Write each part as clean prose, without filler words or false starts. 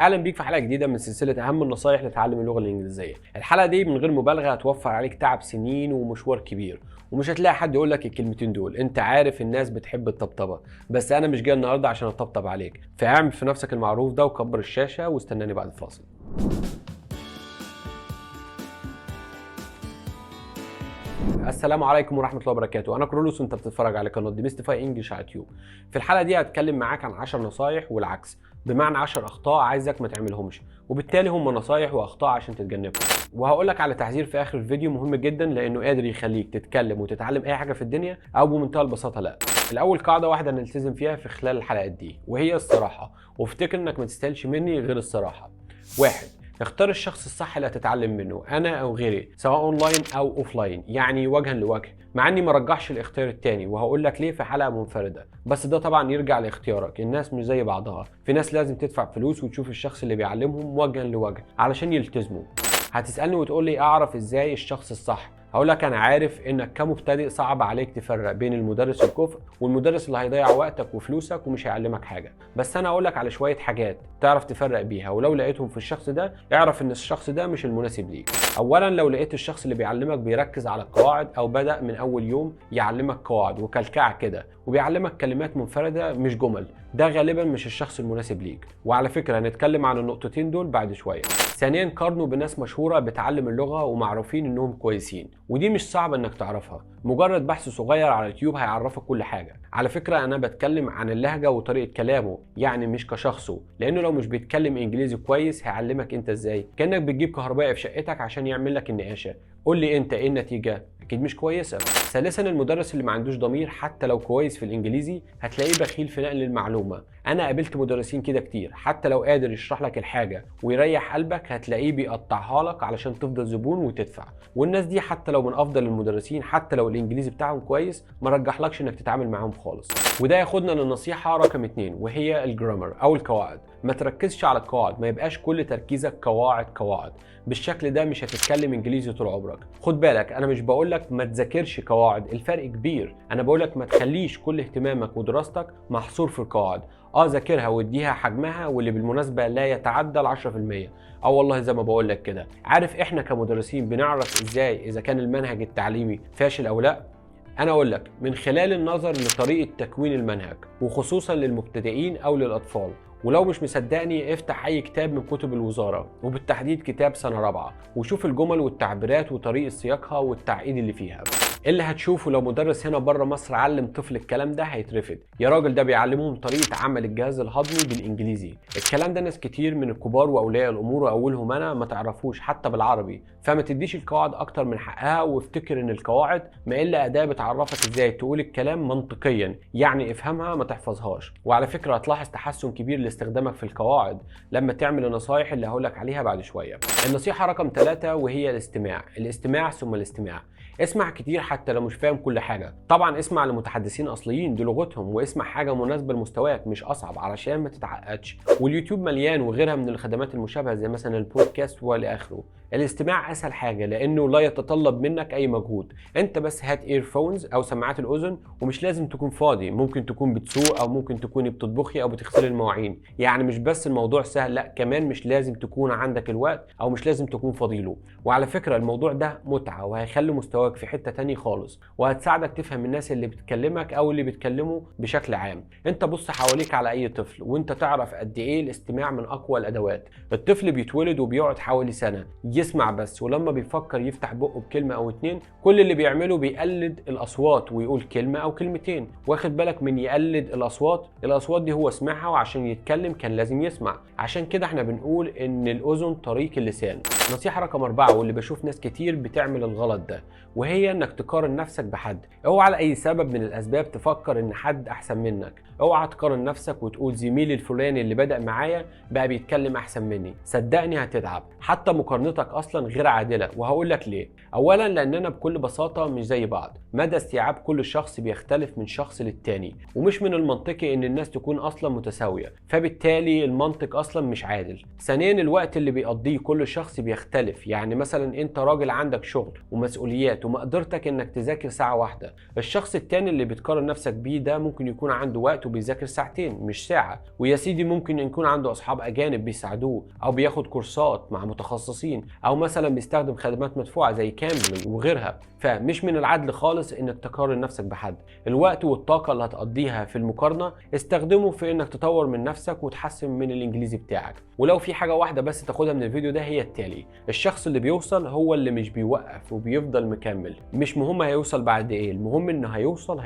اهلا بيك في حلقه جديده من سلسله اهم النصايح لتعلم اللغه الانجليزيه. الحلقه دي من غير مبالغه هتوفر عليك تعب سنين ومشوار كبير، ومش هتلاقي حد يقول لك الكلمتين دول. انت عارف الناس بتحب الطبطبه، بس انا مش جاي النهارده عشان اطبطب عليك، فاعمل في نفسك المعروف ده وكبر الشاشه واستناني بعد الفاصل. السلام عليكم ورحمه الله وبركاته. انا كرولوس وانت بتتفرج على قناه ديميستيفاي انجلش على يوتيوب. في الحلقه دي هتكلم معاك عن 10 نصايح والعكس، بمعنى 10 اخطاء عايزك ما تعملهمش، وبالتالي هم نصايح واخطاء عشان تتجنبهم. وهقول لك على تحذير في اخر الفيديو مهم جدا، لانه قادر يخليك تتكلم وتتعلم اي حاجه في الدنيا، او بمنتهى البساطه لا. الاول قاعده واحده نلتزم فيها في خلال الحلقات دي، وهي الصراحه، وافتكر انك ما تستاهلش مني غير الصراحه. واحد، اختار الشخص الصح اللي هتتعلم منه، انا او غيري، سواء اونلاين او اوفلاين، يعني وجها لوجه. مع اني ما رجحش الاختيار التاني، وهقول لك ليه في حلقه منفرده، بس ده طبعا يرجع لاختيارك. الناس مش زي بعضها، في ناس لازم تدفع فلوس وتشوف الشخص اللي بيعلمهم وجها لوجه علشان يلتزموا. هتسالني وتقول لي اعرف ازاي الشخص الصح؟ هقول لك انا عارف انك كمبتدئ صعب عليك تفرق بين المدرس الكفء والمدرس اللي هيضيع وقتك وفلوسك ومش هيعلمك حاجه، بس انا هقول لك على شويه حاجات تعرف تفرق بيها، ولو لقيتهم في الشخص ده اعرف ان الشخص ده مش المناسب ليك. اولا، لو لقيت الشخص اللي بيعلمك بيركز على القواعد، او بدأ من اول يوم يعلمك قواعد وكلكعه كده، وبيعلمك كلمات منفرده مش جمل، ده غالبا مش الشخص المناسب ليك. وعلى فكره هنتكلم عن النقطتين دول بعد شويه. ثانيا، قارنوا بناس مشهوره بتعلم اللغه ومعروفين انهم كويسين، ودي مش صعب انك تعرفها، مجرد بحث صغير على اليوتيوب هيعرفك كل حاجه. على فكره انا بتكلم عن اللهجه وطريقه كلامه، يعني مش كشخصه، لانه لو مش بيتكلم انجليزي كويس هيعلمك انت ازاي؟ كانك بتجيب كهربائي في شقتك عشان يعمل لك النقاشه. قول لي انت ايه النتيجه؟ اكيد مش كويسه. ثالثا، المدرس اللي ما عندوش ضمير حتى لو كويس في الانجليزي هتلاقيه بخيل في نقل المعلومه. انا قابلت مدرسين كده كتير، حتى لو قادر يشرح لك الحاجه ويريح قلبك هتلاقيه بيقطعها لك علشان تفضل زبون وتدفع. والناس دي حتى لو من افضل المدرسين، حتى لو الانجليزي بتاعهم كويس، ما رجحلكش انك تتعامل معاهم خالص. وده ياخدنا للنصيحه رقم 2، وهي الجرامر او القواعد. ما تركزش على القواعد، ما يبقاش كل تركيزك قواعد قواعد. بالشكل ده مش هتتكلم انجليزي طول عمرك. خد بالك، انا مش بقولك ما تذاكرش قواعد، الفرق كبير. انا بقولك ما تخليش كل اهتمامك ودراستك محصور في القواعد. ذاكرها واديها حجمها، واللي بالمناسبه لا يتعدى ال 10%. والله زي ما بقولك كده. عارف احنا كمدرسين بنعرف ازاي اذا كان المنهج التعليمي فاشل او لا؟ انا اقول لك من خلال النظر لطريقه تكوين المنهج، وخصوصا للمبتدئين او للاطفال. ولو مش مصدقني افتح اي كتاب من كتب الوزاره، وبالتحديد كتاب سنه رابعه، وشوف الجمل والتعبيرات وطريقه سياقها والتعقيد اللي فيها. اللي هتشوفه لو مدرس هنا بره مصر علم طفل الكلام ده هيترفض. يا راجل ده بيعلمهم طريقه عمل الجهاز الهضمي بالانجليزي. الكلام ده ناس كتير من الكبار واولياء الامور واولهم انا ما تعرفوش حتى بالعربي. فما تديش القواعد اكتر من حقها، وافتكر ان القواعد ما الا اداه بتعرفك ازاي تقول الكلام منطقيا، يعني افهمها ما تحفظهاش. وعلى فكره هتلاحظ تحسن كبير لاستخدامك في القواعد لما تعمل النصايح اللي هقولك عليها بعد شويه. النصيحه رقم 3 وهي الاستماع. الاستماع ثم الاستماع. اسمع كتير حتى لو مش فاهم كل حاجه. طبعا اسمع لمتحدثين اصليين دي لغتهم، واسمع حاجه مناسبه لمستواك مش اصعب علشان ما تتعقدش. واليوتيوب مليان وغيرها من الخدمات المشابهه زي مثلا البودكاست والى اخره. الاستماع اسهل حاجه لانه لا يتطلب منك اي مجهود. انت بس هات ايرفونز او سماعات الاذن، ومش لازم تكون فاضي، ممكن تكون بتسوق او ممكن تكوني بتطبخي او بتغسلي المواعين. يعني مش بس الموضوع سهل، لا كمان مش لازم تكون عندك الوقت او مش لازم تكون فاضيله. وعلى فكره الموضوع ده متعه، وهيخلي مستواك في حته تاني خالص، وهتساعدك تفهم الناس اللي بتكلمك او اللي بيتكلموا بشكل عام. انت بص حواليك على اي طفل وانت تعرف قد ايه الاستماع من اقوى الادوات. الطفل بيتولد وبيقعد حوالي سنه يسمع بس، ولما بيفكر يفتح بقه بكلمه او اتنين كل اللي بيعمله بيقلد الاصوات ويقول كلمه او كلمتين. واخد بالك من يقلد الاصوات دي هو سمعها، وعشان يتكلم كان لازم يسمع. عشان كده احنا بنقول ان الاذن طريق اللسان. نصيحه رقم 4، واللي بشوف ناس كتير بتعمل الغلط ده، وهي انك تقارن نفسك بحد. اوعى لاي سبب من الاسباب تفكر ان حد احسن منك. اوعى تقارن نفسك وتقول زميلي الفلاني اللي بدأ معايا بقى بيتكلم احسن مني. صدقني هتتعب. حتى مقارنتك اختياراتك اصلا غير عادله، وهقول لك ليه. اولا لاننا بكل بساطه مش زي بعض، مدى استيعاب كل شخص بيختلف من شخص للتاني، ومش من المنطقي ان الناس تكون اصلا متساويه، فبالتالي المنطق اصلا مش عادل. ثانيا الوقت اللي بيقضيه كل شخص بيختلف، يعني مثلا انت راجل عندك شغل ومسؤوليات ومقدرتك انك تذاكر ساعه واحده، الشخص التاني اللي بتقارن نفسك بيه ده ممكن يكون عنده وقت وبيذاكر ساعتين مش ساعه. ويا سيدي ممكن يكون عنده اصحاب اجانب بيساعدوه، او بياخد كورسات مع متخصصين، او مثلا بيستخدم خدمات مدفوعه زي كامل وغيرها. فمش من العدل خالص انك تقارن نفسك بحد. الوقت والطاقه اللي هتقضيها في المقارنه استخدمه في انك تطور من نفسك وتحسن من الانجليزي بتاعك. ولو في حاجه واحده بس تاخدها من الفيديو ده هي التالي: الشخص اللي بيوصل هو اللي مش بيوقف وبيفضل مكمل. مش مهم هيوصل بعد ايه، المهم انه هيوصل.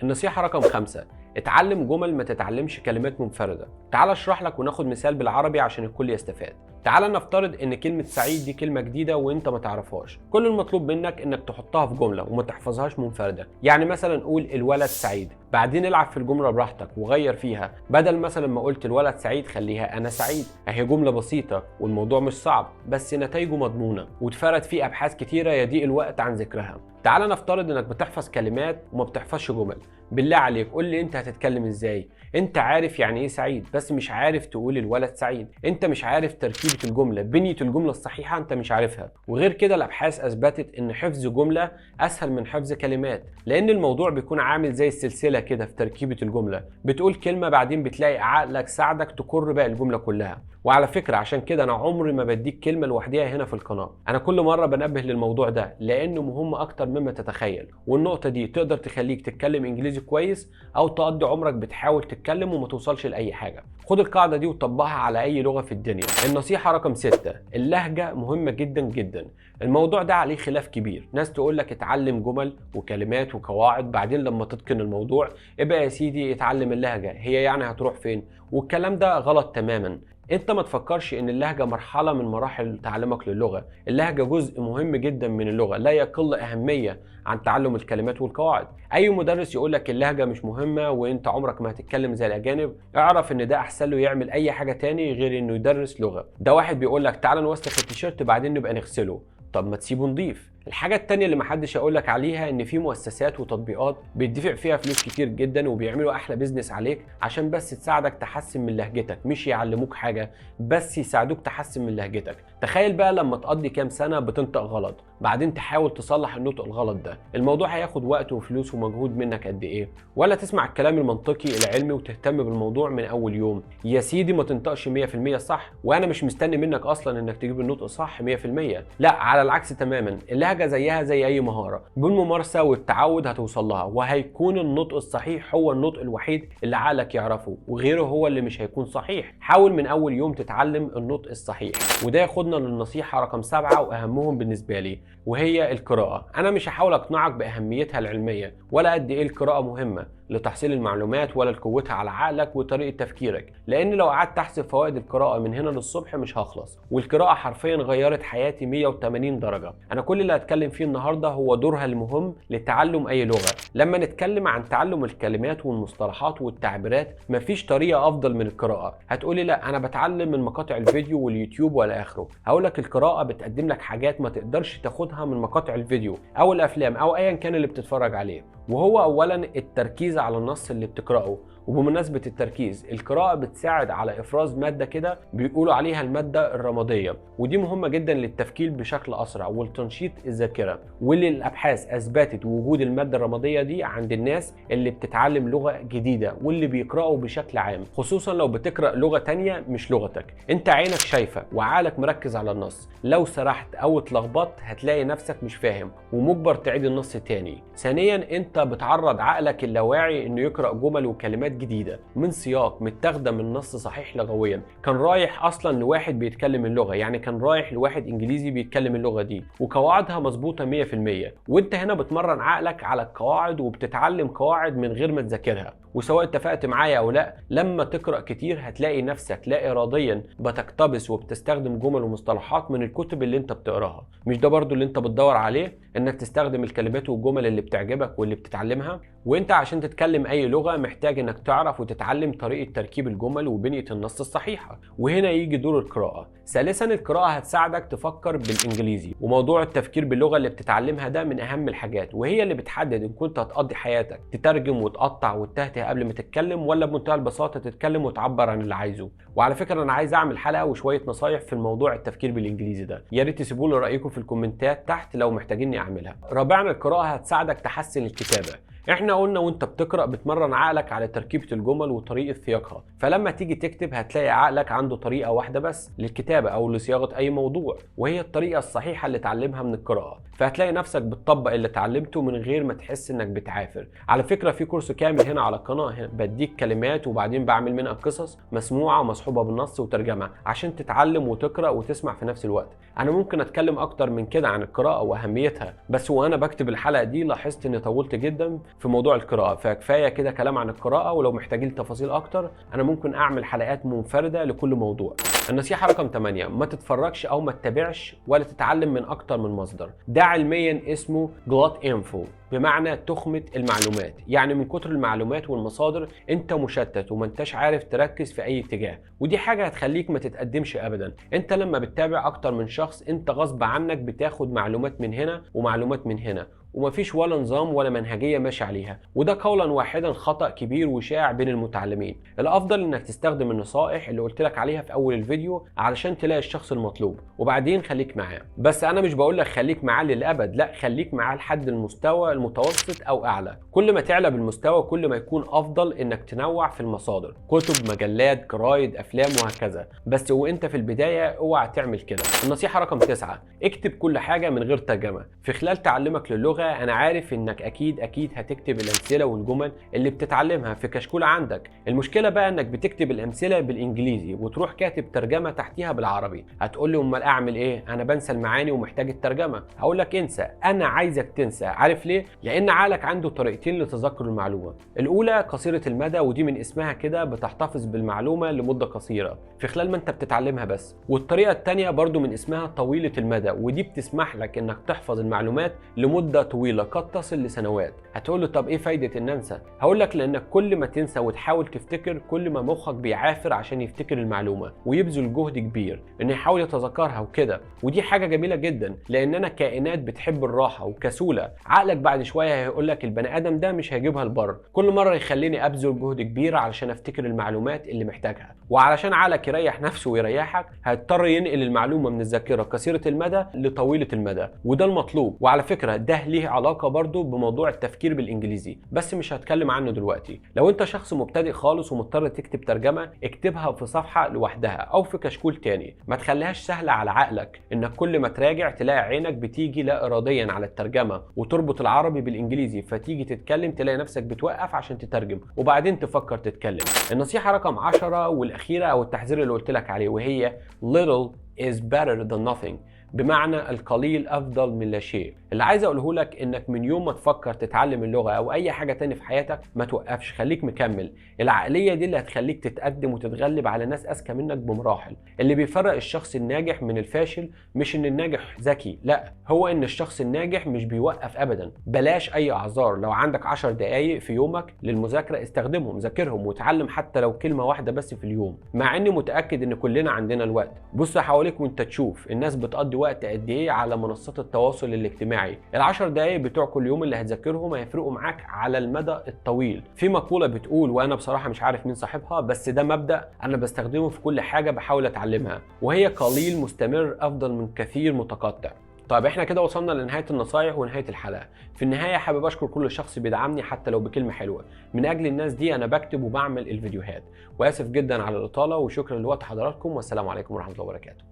النصيحه رقم 5: اتعلم جمل، ما تتعلمش كلمات منفردة. تعال اشرح لك وناخد مثال بالعربي عشان الكل يستفاد. تعال نفترض ان كلمة سعيد دي كلمة جديدة وانت ما تعرفهاش. كل المطلوب منك انك تحطها في جملة وما تحفظهاش منفردة. يعني مثلا قول الولد سعيد، بعدين العب في الجملة براحتك وغير فيها، بدل مثلا ما قلت الولد سعيد خليها انا سعيد. اهي جملة بسيطة والموضوع مش صعب، بس نتائجه مضمونة واتفرد فيه ابحاث كتيرة يضيق الوقت عن ذكرها. تعال نفترض انك بتحفظ كلمات وما بتحفظش جمل. بالله عليك قول لي انت هتتكلم ازاي؟ انت عارف يعني ايه سعيد بس مش عارف تقول الولد سعيد. انت مش عارف تركيبة الجملة، بنية الجملة الصحيحة انت مش عارفها. وغير كده الابحاث اثبتت ان حفظ جملة اسهل من حفظ كلمات، لان الموضوع بيكون عامل زي السلسلة كده في تركيبة الجملة. بتقول كلمة بعدين بتلاقي عقلك ساعدك تكر باقي الجملة كلها. وعلى فكرة عشان كده انا عمري ما بديك كلمة لوحديها هنا في القناة، انا كل مرة بنبه للموضوع ده لانه مهم اكتر مما تتخيل. والنقطة دي تقدر تخليك تتكلم انجليزي كويس او تقضي عمرك بتحاول تتكلم وما توصلش لاي حاجة. خد القاعدة دي وطبقها على اي لغة في الدنيا. النصيحة رقم 6: اللهجة مهمة جدا جدا. الموضوع ده عليه خلاف كبير، ناس تقول لك اتعلم جمل وكلمات وقواعد، بعدين لما تتقن الموضوع ابقى يا سيدي اتعلم اللهجة، هي يعني هتروح فين؟ والكلام ده غلط تماما. انت ما تفكرش ان اللهجة مرحلة من مراحل تعلمك للغة، اللهجة جزء مهم جدا من اللغة لا يقل اهمية عن تعلم الكلمات والقواعد. اي مدرس يقول لك اللهجة مش مهمة وانت عمرك ما هتتكلم زي الاجانب، اعرف ان ده احسن له يعمل اي حاجة تاني غير انه يدرس لغة. ده واحد بيقول لك تعال نوسخ التيشيرت بعدين نبقى نغسله، طب ما تسيبه نضيف. الحاجة التانية اللي محدش هيقولك عليها ان في مؤسسات وتطبيقات بيدفع فيها فلوس كتير جدا وبيعملوا احلى بيزنس عليك عشان بس تساعدك تحسن من لهجتك، مش يعلموك حاجة بس يساعدوك تحسن من لهجتك. تخيل بقى لما تقضي كام سنة بتنطق غلط، بعدين تحاول تصلح النطق الغلط ده، الموضوع هياخد وقت وفلوس ومجهود منك قد ايه؟ ولا تسمع الكلام المنطقي العلمي وتهتم بالموضوع من اول يوم؟ يا سيدي ما تنطقش 100% صح، وانا مش مستني منك اصلا انك تجيب النطق صح 100%، لا على العكس تماما. اللهجة زيها زي اي مهارة، بالممارسة والتعود هتوصل لها، وهيكون النطق الصحيح هو النطق الوحيد اللي عقلك يعرفه، وغيره هو اللي مش هيكون صحيح. حاول من اول يوم تتعلم النطق الصحيح. وده ياخدنا للنصيحة رقم 7 واهمهم بالنسبة لي، وهي القراءة. انا مش هحاول اقنعك باهميتها العلمية ولا قد ايه القراءة مهمة لتحصيل المعلومات ولا لقوتها على عقلك وطريقة تفكيرك، لان لو قعدت احسب فوائد القراءة من هنا للصبح مش هخلص. والقراءة حرفيا غيرت حياتي 180 درجة. انا كل اللي هتكلم فيه النهاردة هو دورها المهم لتعلم اي لغة. لما نتكلم عن تعلم الكلمات والمصطلحات والتعبيرات مفيش طريقة افضل من القراءة. هتقولي لا انا بتعلم من مقاطع الفيديو واليوتيوب ولا اخره. هقولك القراءة بتقدم لك حاجات ما تقدرش تاخدها من مقاطع الفيديو او الافلام او ايا كان اللي بتتفرج عليه. وهو اولا التركيز على النص اللي بتقرأه. وبمناسبة التركيز، القراءة بتساعد على إفراز مادة كده بيقولوا عليها المادة الرمادية، ودي مهمة جدا للتفكير بشكل أسرع والتنشيط الذاكرة. واللي الأبحاث أثبتت وجود المادة الرمادية دي عند الناس اللي بتتعلم لغة جديدة واللي بيقرأوا بشكل عام، خصوصا لو بتقرأ لغة تانية مش لغتك. انت عينك شايفة وعقلك مركز على النص، لو سرحت أو اتلخبطت هتلاقي نفسك مش فاهم ومجبر تعيد النص تاني. ثانيا انت بتعرض عقلك اللاواعي انه يقرأ جمل وكلمات جديدة من سياق متاخده من نص صحيح لغويا، كان رايح اصلا لواحد بيتكلم اللغه، يعني كان رايح لواحد انجليزي بيتكلم اللغه دي وقواعدها مظبوطه 100%. وانت هنا بتمرن عقلك على القواعد وبتتعلم قواعد من غير ما تذاكرها. وسواء اتفقت معايا او لا، لما تقرا كتير هتلاقي نفسك لا اراديا بتقتبس وبتستخدم جمل ومصطلحات من الكتب اللي انت بتقراها. مش ده برضو اللي انت بتدور عليه؟ انك تستخدم الكلمات والجمل اللي بتعجبك واللي بتتعلمها؟ وانت عشان تتكلم اي لغه محتاج انك تعرف وتتعلم طريقة تركيب الجمل وبنية النص الصحيحة، وهنا يجي دور القراءة. ثالثا القراءة هتساعدك تفكر بالإنجليزي، وموضوع التفكير باللغة اللي بتتعلمها ده من أهم الحاجات، وهي اللي بتحدد إن كنت هتقضي حياتك تترجم وتقطع وتتهته قبل ما تتكلم، ولا بمنتهى البساطة تتكلم وتعبر عن اللي عايزه. وعلى فكرة أنا عايز أعمل حلقة وشوية نصايح في الموضوع التفكير بالإنجليزي ده، يا ريت تسيبوا لي رأيكم في الكومنتات تحت لو محتاجيني أعملها. رابعا القراءة هتساعدك تحسن الكتابة. احنا قلنا وانت بتقرأ بتمرن عقلك على تركيبة الجمل وطريقة سياقها، فلما تيجي تكتب هتلاقي عقلك عنده طريقة واحدة بس للكتابة او لصياغة اي موضوع، وهي الطريقة الصحيحة اللي اتعلمها من القراءة، فهتلاقي نفسك بتطبق اللي اتعلمته من غير ما تحس انك بتعافر. على فكرة في كورس كامل هنا على القناة بديك كلمات وبعدين بعمل منها قصص مسموعة ومصحوبة بالنص وترجمة عشان تتعلم وتقرأ وتسمع في نفس الوقت. انا ممكن اتكلم اكتر من كده عن القراءة واهميتها، بس وانا بكتب الحلقة دي لاحظت اني طولت جدا في موضوع القراءة، فكفاية كده كلام عن القراءة، ولو محتاجين تفاصيل اكتر انا ممكن اعمل حلقات منفردة لكل موضوع. النصيحة رقم 8، ما تتفرجش او ما تتابعش ولا تتعلم من اكتر من مصدر. ده علميا اسمه glut info، بمعنى تخمة المعلومات، يعني من كتر المعلومات والمصادر انت مشتت وما انتش عارف تركز في اي اتجاه، ودي حاجة هتخليك ما تتقدمش ابدا. انت لما بتتابع اكتر من شخص انت غصب عنك بتاخد معلومات من هنا ومعلومات من هنا، ومفيش ولا نظام ولا منهجية ماشي عليها، وده قولا واحدا خطأ كبير وشائع بين المتعلمين. الافضل انك تستخدم النصائح اللي قلت لك عليها في اول الفيديو علشان تلاقي الشخص المطلوب، وبعدين خليك معاه. بس انا مش بقول لك خليك معاه للابد، لا، خليك معاه لحد المستوى المتوسط او اعلى. كل ما تعلى بالمستوى كل ما يكون افضل انك تنوع في المصادر، كتب، مجلات، جرايد، افلام وهكذا. بس وانت في البداية اوعى تعمل كده. النصيحة رقم 9، اكتب كل حاجة من غير ترجمة. في خلال تعلمك للغة انا عارف انك اكيد هتكتب الامثله والجمل اللي بتتعلمها في كشكول عندك. المشكله بقى انك بتكتب الامثله بالانجليزي وتروح كاتب ترجمه تحتيها بالعربي. هتقول لي امال اعمل ايه؟ انا بنسى المعاني ومحتاج الترجمه. هقول لك انسى، انا عايزك تنسى. عارف ليه؟ لان عقلك عنده طريقتين لتذكر المعلومه. الاولى قصيره المدى، ودي من اسمها كده بتحتفظ بالمعلومه لمده قصيره في خلال ما انت بتتعلمها بس. والطريقه الثانيه برضو من اسمها طويله المدى، ودي بتسمح لك انك تحفظ المعلومات لمده طويله قد تصل لسنوات. هتقول له طب ايه فايده ان انسى؟ هقول لك لانك كل ما تنسى وتحاول تفتكر كل ما مخك بيعافر عشان يفتكر المعلومه ويبذل جهد كبير انه يحاول يتذكرها وكده. ودي حاجه جميله جدا لاننا كائنات بتحب الراحه وكسوله. عقلك بعد شويه هيقول لك البني ادم ده مش هيجيبها البر، كل مره يخليني ابذل جهد كبير علشان افتكر المعلومات اللي محتاجها. وعلشان عقلك يريح نفسه ويريحك هيضطر ينقل المعلومه من الذاكره قصيره المدى لطويله المدى، وده المطلوب. وعلى فكره ده ليه علاقه برضو بموضوع التفكير بالانجليزي، بس مش هتكلم عنه دلوقتي. لو انت شخص مبتدئ خالص ومضطر تكتب ترجمه، اكتبها في صفحه لوحدها او في كشكول تاني. ما تخليهاش سهله على عقلك انك كل ما تراجع تلاقي عينك بتيجي لا اراديا على الترجمه وتربط العربي بالانجليزي، فتيجي تتكلم تلاقي نفسك بتوقف عشان تترجم وبعدين تفكر تتكلم. النصيحه رقم 10 والاخيره او التحذير اللي قلت لك عليه، وهي little is better than nothing، بمعنى القليل افضل من لا شيء. اللي عايز اقوله لك انك من يوم ما تفكر تتعلم اللغه او اي حاجه تاني في حياتك ما توقفش، خليك مكمل. العقليه دي اللي هتخليك تتقدم وتتغلب على ناس اذكى منك بمراحل. اللي بيفرق الشخص الناجح من الفاشل مش ان الناجح ذكي، لا، هو ان الشخص الناجح مش بيوقف ابدا. بلاش اي اعذار. لو عندك 10 دقائق في يومك للمذاكره استخدمهم، ذاكرهم وتعلم حتى لو كلمه واحده بس في اليوم، مع اني متاكد ان كلنا عندنا الوقت. بص حواليك وانت تشوف الناس بتقضي وقت قد ايه على منصات التواصل الاجتماعي. ال10 دقايق بتوع كل يوم اللي هتذاكرهم هيفرقوا معاك على المدى الطويل. في مقولة بتقول، وانا بصراحة مش عارف مين صاحبها، بس ده مبدأ انا بستخدمه في كل حاجة بحاول اتعلمها، وهي قليل مستمر افضل من كثير متقطع. طيب احنا كده وصلنا لنهاية النصايح ونهاية الحلقة. في النهاية حابب اشكر كل شخص بيدعمني حتى لو بكلمة حلوة. من اجل الناس دي انا بكتب وبعمل الفيديوهات، واسف جدا على الاطالة، وشكرا لوقت حضراتكم، والسلام عليكم ورحمة الله وبركاته.